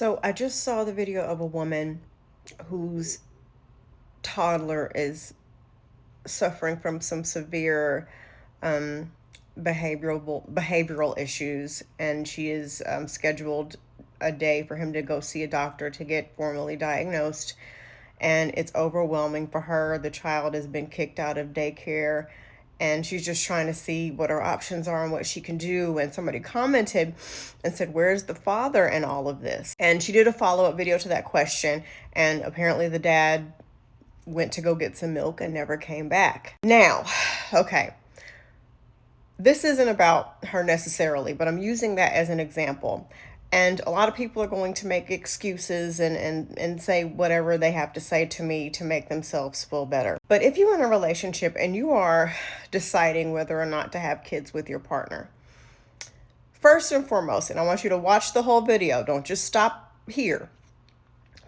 So I just saw the video of a woman whose toddler is suffering from some severe um, behavioral issues, and she is scheduled a day for him to go see a doctor to get formally diagnosed. And it's overwhelming for her. The child has been kicked out of daycare, and she's just trying to see what her options are and what she can do. And somebody commented and said, "Where's the father in all of this?" And she did a follow-up video to that question, and apparently the dad went to go get some milk and never came back. Now, okay, this isn't about her necessarily, but I'm using that as an example. And a lot of people are going to make excuses and say whatever they have to say to me to make themselves feel better. But if you're in a relationship and you are deciding whether or not to have kids with your partner, first and foremost, and I want you to watch the whole video, don't just stop here.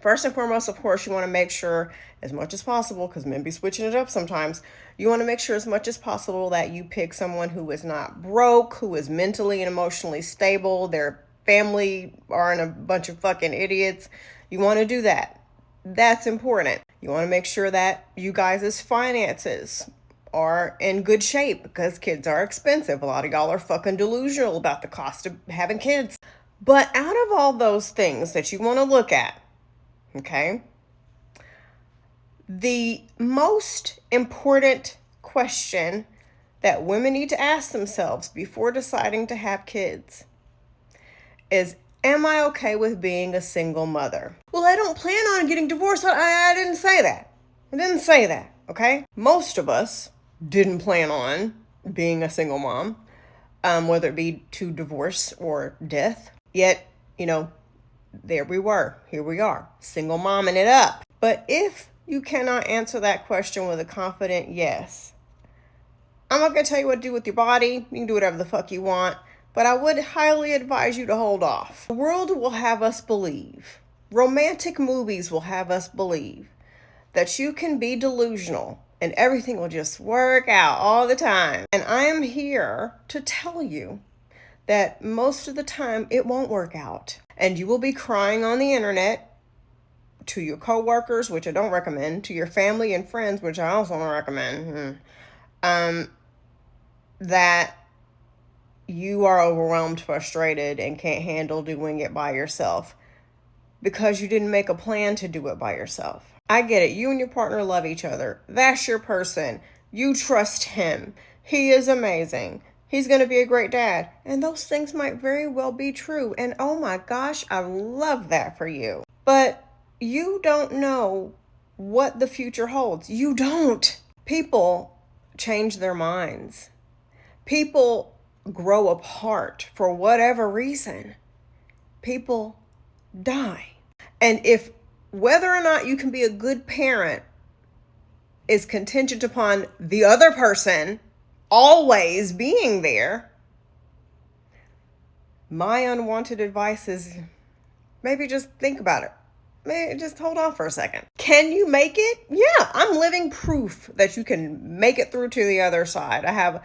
First and foremost, of course, you want to make sure as much as possible, because men be switching it up sometimes, you want to make sure as much as possible that you pick someone who is not broke, who is mentally and emotionally stable, their family aren't a bunch of fucking idiots. You want to do that. That's important. You want to make sure that you guys' finances are in good shape, because kids are expensive. A lot of y'all are fucking delusional about the cost of having kids. But out of all those things that you want to look at, okay, the most important question that women need to ask themselves before deciding to have kids is, am I okay with being a single mother? Well, I don't plan on getting divorced. I didn't say that. I didn't say that, okay? Most of us didn't plan on being a single mom, whether it be to divorce or death. Yet, there we were. Here we are, single momming it up. But if you cannot answer that question with a confident yes, I'm not going to tell you what to do with your body. You can do whatever the fuck you want. But I would highly advise you to hold off. The world will have us believe, romantic movies will have us believe that you can be delusional and everything will just work out all the time. And I am here to tell you that most of the time it won't work out. And you will be crying on the internet to your coworkers, which I don't recommend, to your family and friends, which I also don't recommend, that you are overwhelmed, frustrated, and can't handle doing it by yourself because you didn't make a plan to do it by yourself. I get it. You and your partner love each other. That's your person. You trust him. He is amazing. He's going to be a great dad. And those things might very well be true. And oh my gosh, I love that for you. But you don't know what the future holds. You don't. People change their minds. People grow apart for whatever reason. People die. And if whether or not you can be a good parent is contingent upon the other person always being there, my unwanted advice is maybe just think about it. Maybe just hold on for a second. Can you make it? Yeah, I'm living proof that you can make it through to the other side. I have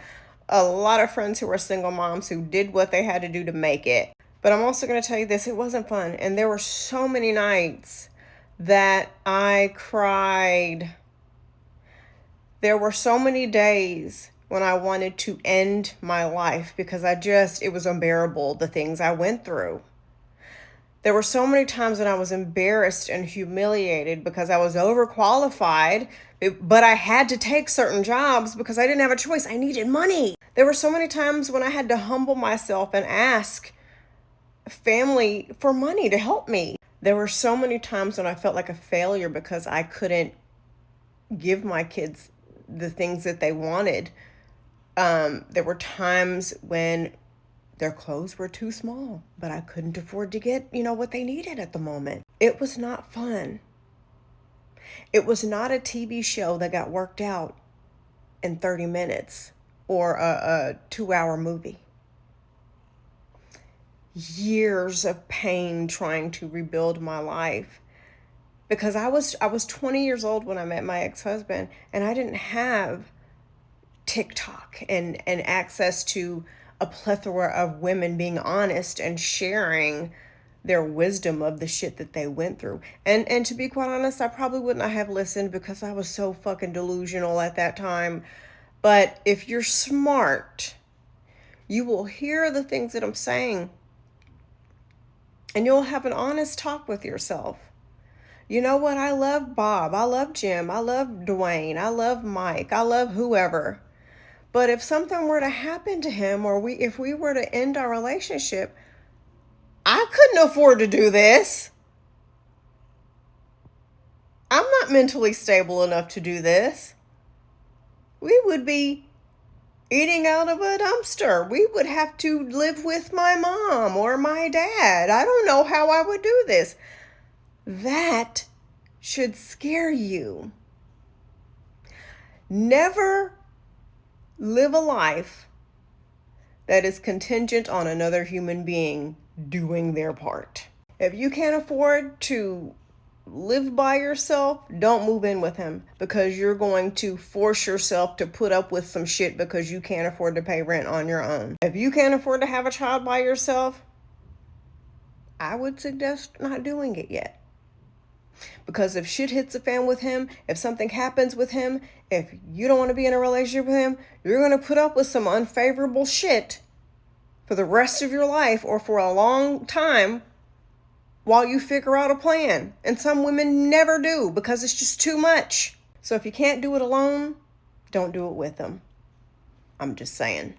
a lot of friends who are single moms who did what they had to do to make it. But I'm also going to tell you this, it wasn't fun. And there were so many nights that I cried. There were so many days when I wanted to end my life because it was unbearable, the things I went through. There were so many times when I was embarrassed and humiliated because I was overqualified, but I had to take certain jobs because I didn't have a choice. I needed money. There were so many times when I had to humble myself and ask family for money to help me. There were so many times when I felt like a failure because I couldn't give my kids the things that they wanted. There were times when their clothes were too small, but I couldn't afford to get, what they needed at the moment. It was not fun. It was not a TV show that got worked out in 30 minutes or a 2-hour movie. Years of pain trying to rebuild my life. Because I was 20 years old when I met my ex-husband, and I didn't have TikTok and access to a plethora of women being honest and sharing their wisdom of the shit that they went through. And to be quite honest, I probably wouldn't have listened because I was so fucking delusional at that time. But if you're smart, you will hear the things that I'm saying, and you'll have an honest talk with yourself. You know what? I love Bob. I love Jim. I love Dwayne. I love Mike. I love whoever. But if something were to happen to him, or if we were to end our relationship, I couldn't afford to do this. I'm not mentally stable enough to do this. We would be eating out of a dumpster. We would have to live with my mom or my dad. I don't know how I would do this. That should scare you. Never live a life that is contingent on another human being doing their part. If you can't afford to live by yourself, don't move in with him, because you're going to force yourself to put up with some shit because you can't afford to pay rent on your own. If you can't afford to have a child by yourself, I would suggest not doing it yet. Because if shit hits the fan with him, if something happens with him, if you don't want to be in a relationship with him, you're going to put up with some unfavorable shit for the rest of your life or for a long time while you figure out a plan. And some women never do because it's just too much. So if you can't do it alone, don't do it with them. I'm just saying.